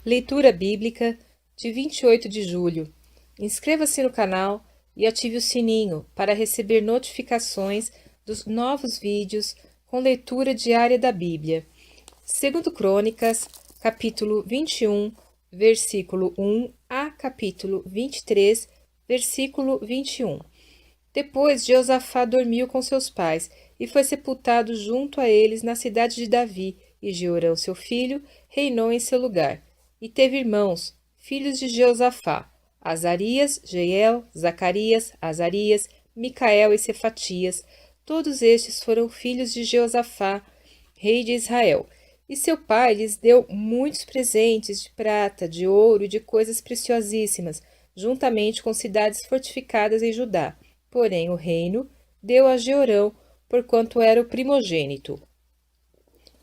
Leitura bíblica de 28 de julho. Inscreva-se no canal e ative o sininho para receber notificações dos novos vídeos com leitura diária da Bíblia. Segundo Crônicas, capítulo 21, versículo 1 a capítulo 23, versículo 21. Depois Jeosafá dormiu com seus pais e foi sepultado junto a eles na cidade de Davi, e Jeorão, seu filho, reinou em seu lugar. E teve irmãos, filhos de Jeosafá: Azarias, Jeiel, Zacarias, Azarias, Micael e Cefatias. Todos estes foram filhos de Jeosafá, rei de Israel. E seu pai lhes deu muitos presentes de prata, de ouro e de coisas preciosíssimas, juntamente com cidades fortificadas em Judá. Porém, o reino deu a Jeorão, porquanto era o primogênito.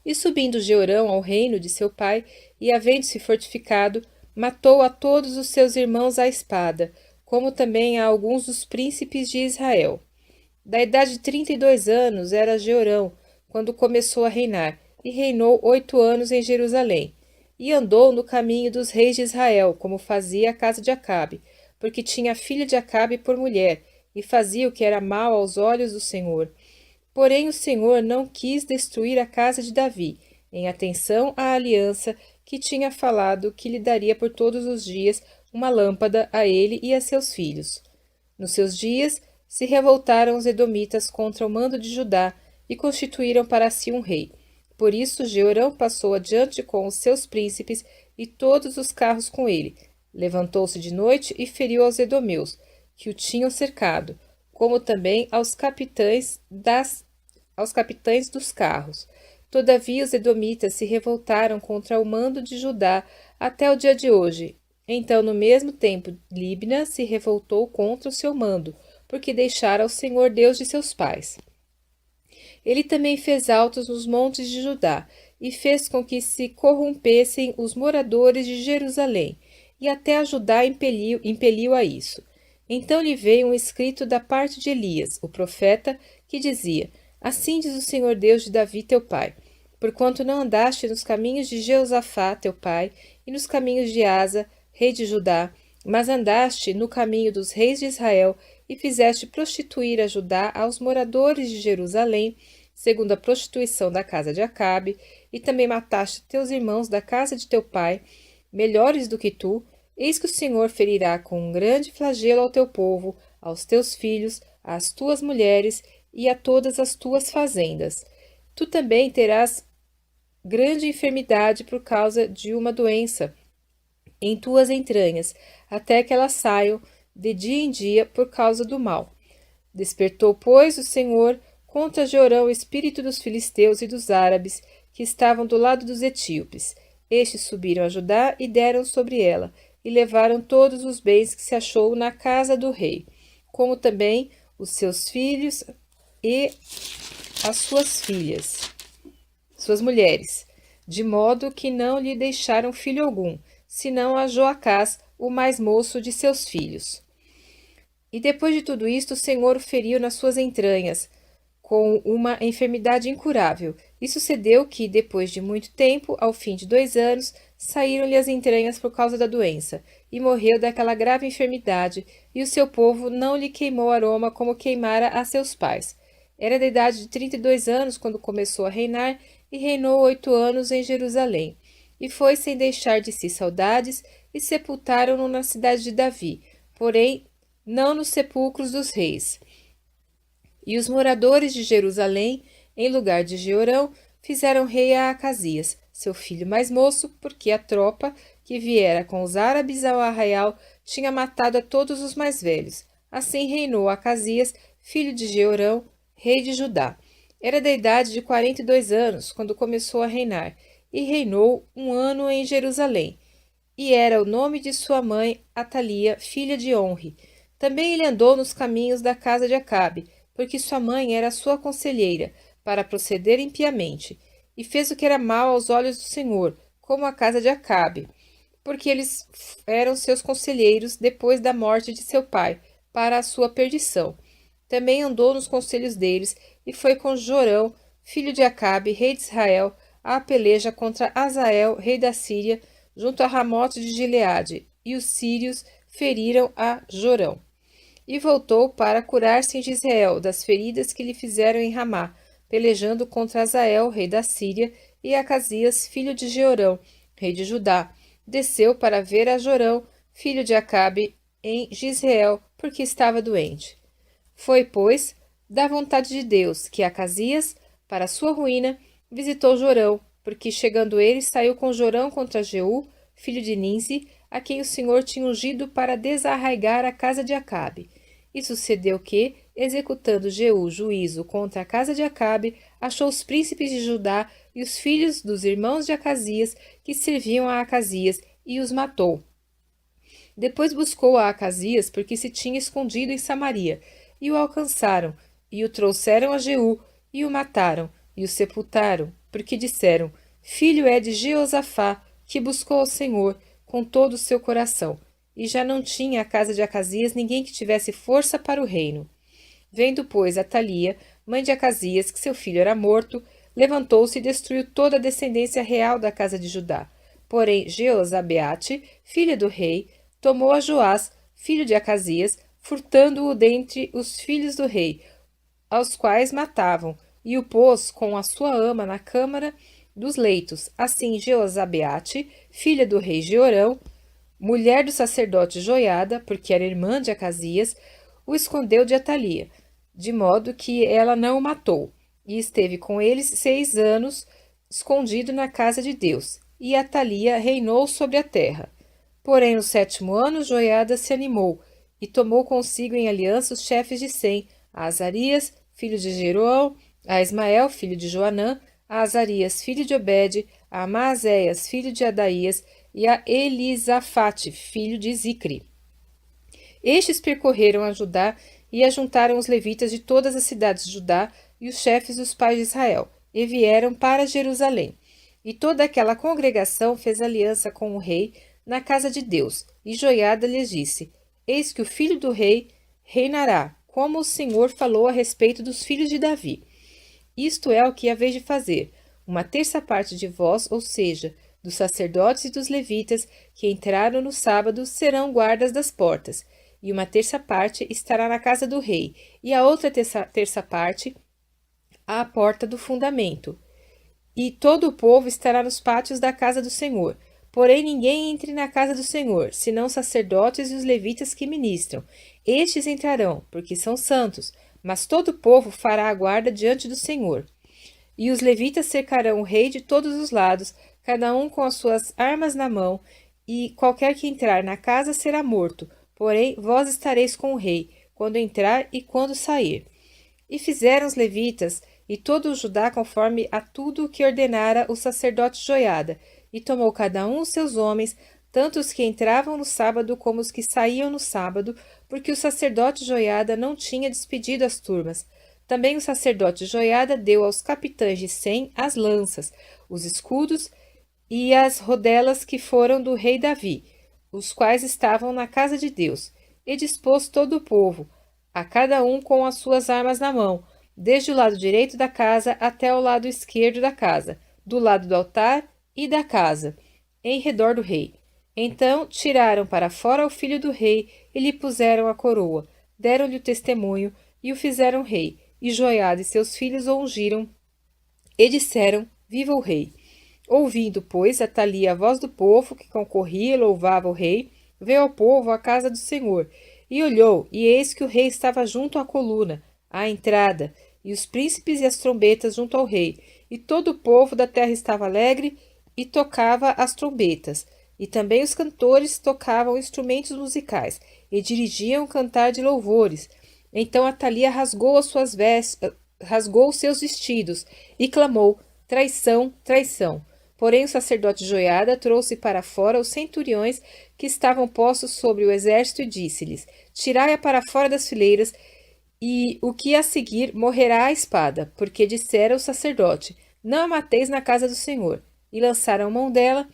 E subindo Jeorão ao reino de seu pai, e havendo-se fortificado, matou a todos os seus irmãos à espada, como também a alguns dos príncipes de Israel. Da idade de 32 anos era Jeorão, quando começou a reinar, e reinou 8 anos em Jerusalém. E andou no caminho dos reis de Israel, como fazia a casa de Acabe, porque tinha a filha de Acabe por mulher, e fazia o que era mal aos olhos do Senhor. Porém o Senhor não quis destruir a casa de Davi, em atenção à aliança que tinha falado que lhe daria por todos os dias uma lâmpada a ele e a seus filhos. Nos seus dias se revoltaram os edomitas contra o mando de Judá e constituíram para si um rei. Por isso Jeorão passou adiante com os seus príncipes e todos os carros com ele. Levantou-se de noite e feriu aos edomeus, que o tinham cercado, como também aos capitães dos carros. Todavia os edomitas se revoltaram contra o mando de Judá até o dia de hoje. Então, no mesmo tempo, Libna se revoltou contra o seu mando, porque deixara o Senhor Deus de seus pais. Ele também fez altos nos montes de Judá, e fez com que se corrompessem os moradores de Jerusalém, e até a Judá impeliu a isso. Então lhe veio um escrito da parte de Elias, o profeta, que dizia: Assim diz o Senhor Deus de Davi teu pai: Porquanto não andaste nos caminhos de Jeosafá teu pai, e nos caminhos de Asa, rei de Judá, mas andaste no caminho dos reis de Israel, e fizeste prostituir a Judá aos moradores de Jerusalém, segundo a prostituição da casa de Acabe, e também mataste teus irmãos da casa de teu pai, melhores do que tu. Eis que o Senhor ferirá com um grande flagelo ao teu povo, aos teus filhos, às tuas mulheres e a todas as tuas fazendas. Tu também terás grande enfermidade por causa de uma doença em tuas entranhas, até que elas saiam de dia em dia por causa do mal. Despertou, pois, o Senhor contra Jeorão o espírito dos filisteus e dos árabes, que estavam do lado dos etíopes. Estes subiram a Judá e deram sobre ela, e levaram todos os bens que se achou na casa do rei, como também os seus filhos e as suas filhas, suas mulheres, de modo que não lhe deixaram filho algum, senão a Joacás, o mais moço de seus filhos. E depois de tudo isto, o Senhor o feriu nas suas entranhas, com uma enfermidade incurável. E sucedeu que, depois de muito tempo, ao fim de 2 anos, saíram-lhe as entranhas por causa da doença, e morreu daquela grave enfermidade, e o seu povo não lhe queimou aroma como queimara a seus pais. Era da idade de 32 anos quando começou a reinar, e reinou 8 anos em Jerusalém. E foi sem deixar de si saudades, e sepultaram-no na cidade de Davi, porém não nos sepulcros dos reis. E os moradores de Jerusalém, em lugar de Jeorão, fizeram rei a Acasias, seu filho mais moço, porque a tropa que viera com os árabes ao arraial tinha matado a todos os mais velhos. Assim reinou Acasias, filho de Jeorão, rei de Judá. Era da idade de 42 anos, quando começou a reinar, e reinou 1 ano em Jerusalém. E era o nome de sua mãe Atalia, filha de Onri. Também ele andou nos caminhos da casa de Acabe, porque sua mãe era sua conselheira, para proceder impiamente, e fez o que era mal aos olhos do Senhor, como a casa de Acabe, porque eles eram seus conselheiros depois da morte de seu pai, para a sua perdição. Também andou nos conselhos deles, e foi com Jorão, filho de Acabe, rei de Israel, à peleja contra Azael, rei da Síria, junto a Ramote de Gileade, e os sírios feriram a Jorão. E voltou para curar-se em Gisrael das feridas que lhe fizeram em Ramá, pelejando contra Azael, rei da Síria, e Acasias, filho de Jeorão, rei de Judá. Desceu para ver a Jorão, filho de Acabe, em Gisrael, porque estava doente. Foi, pois, da vontade de Deus que Acasias, para sua ruína, visitou Jorão, porque chegando ele saiu com Jorão contra Jeú, filho de Ninsi, a quem o Senhor tinha ungido para desarraigar a casa de Acabe. E sucedeu que, executando Jeú juízo contra a casa de Acabe, achou os príncipes de Judá e os filhos dos irmãos de Acasias que serviam a Acasias e os matou. Depois buscou a Acasias porque se tinha escondido em Samaria, e o alcançaram, e o trouxeram a Jeú, e o mataram, e o sepultaram, porque disseram: Filho é de Jeosafá, que buscou ao Senhor com todo o seu coração. E já não tinha a casa de Acasias ninguém que tivesse força para o reino. Vendo, pois, Atalia, mãe de Acasias, que seu filho era morto, levantou-se e destruiu toda a descendência real da casa de Judá. Porém, Jeozabeate, filha do rei, tomou a Joás, filho de Acasias, furtando-o dentre os filhos do rei, aos quais matavam, e o pôs com a sua ama na câmara dos leitos. Assim, Jeozabeate, filha do rei Jeorão, mulher do sacerdote Joiada, porque era irmã de Acasias, o escondeu de Atalia, de modo que ela não o matou, e esteve com eles 6 anos, escondido na casa de Deus, e Atalia reinou sobre a terra. Porém, no 7º ano, Joiada se animou, e tomou consigo em aliança os chefes de Sem, a Azarias, filho de Jeroão, a Ismael, filho de Joanã, a Azarias, filho de Obede, a Maazéias, filho de Adaías, e a Elisafate, filho de Zicri. Estes percorreram a Judá e ajuntaram os levitas de todas as cidades de Judá e os chefes dos pais de Israel, e vieram para Jerusalém. E toda aquela congregação fez aliança com o rei na casa de Deus, e Joiada lhes disse: Eis que o filho do rei reinará, como o Senhor falou a respeito dos filhos de Davi. Isto é o que haveis de fazer: 1/3 parte de vós, ou seja, dos sacerdotes e dos levitas que entraram no sábado, serão guardas das portas, e 1/3 parte estará na casa do rei, e a outra terça parte à porta do fundamento. E todo o povo estará nos pátios da casa do Senhor. Porém, ninguém entre na casa do Senhor, senão os sacerdotes e os levitas que ministram. Estes entrarão, porque são santos, mas todo o povo fará a guarda diante do Senhor. E os levitas cercarão o rei de todos os lados, cada um com as suas armas na mão, e qualquer que entrar na casa será morto. Porém, vós estareis com o rei, quando entrar e quando sair. E fizeram os levitas e todo o Judá conforme a tudo o que ordenara o sacerdote Joiada, e tomou cada um os seus homens, tanto os que entravam no sábado como os que saíam no sábado, porque o sacerdote Joiada não tinha despedido as turmas. Também o sacerdote Joiada deu aos capitães de Sem as lanças, os escudos e as rodelas que foram do rei Davi, os quais estavam na casa de Deus, e dispôs todo o povo, a cada um com as suas armas na mão, desde o lado direito da casa até o lado esquerdo da casa, do lado do altar e da casa, em redor do rei. Então tiraram para fora o filho do rei e lhe puseram a coroa, deram-lhe o testemunho e o fizeram rei, e Joiada e seus filhos o ungiram e disseram: Viva o rei! Ouvindo, pois, Atalia a voz do povo que concorria e louvava o rei, veio ao povo à casa do Senhor, e olhou, e eis que o rei estava junto à coluna, à entrada, e os príncipes e as trombetas junto ao rei, e todo o povo da terra estava alegre e tocava as trombetas, e também os cantores tocavam instrumentos musicais, e dirigiam o cantar de louvores. Então Atalia rasgou as suas rasgou os seus vestidos, e clamou: Traição, traição! Porém o sacerdote Joiada trouxe para fora os centuriões que estavam postos sobre o exército e disse-lhes: Tirai-a para fora das fileiras, e o que a seguir morrerá à espada, porque dissera o sacerdote: Não a mateis na casa do Senhor. E lançaram mão dela,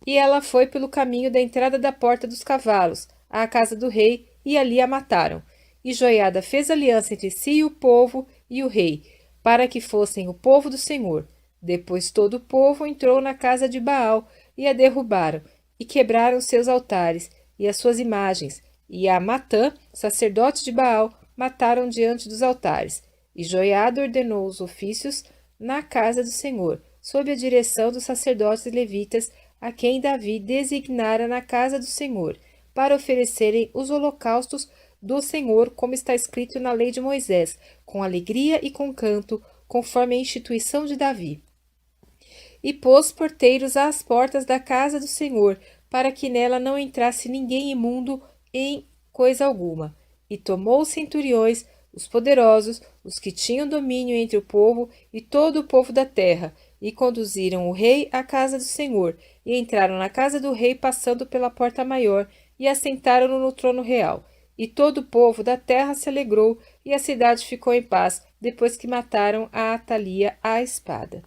e ela foi pelo caminho da entrada da porta dos cavalos, à casa do rei, e ali a mataram. E Joiada fez aliança entre si e o povo e o rei, para que fossem o povo do Senhor. Depois todo o povo entrou na casa de Baal e a derrubaram, e quebraram seus altares e as suas imagens, e a Matã, sacerdote de Baal, mataram diante dos altares. E Joiada ordenou os ofícios na casa do Senhor, sob a direção dos sacerdotes levitas, a quem Davi designara na casa do Senhor, para oferecerem os holocaustos do Senhor, como está escrito na lei de Moisés, com alegria e com canto, conforme a instituição de Davi. E pôs porteiros às portas da casa do Senhor, para que nela não entrasse ninguém imundo em coisa alguma. E tomou os centuriões, os poderosos, os que tinham domínio entre o povo e todo o povo da terra, e conduziram o rei à casa do Senhor, e entraram na casa do rei passando pela porta maior, e assentaram-no no trono real. E todo o povo da terra se alegrou, e a cidade ficou em paz, depois que mataram a Atalia à espada.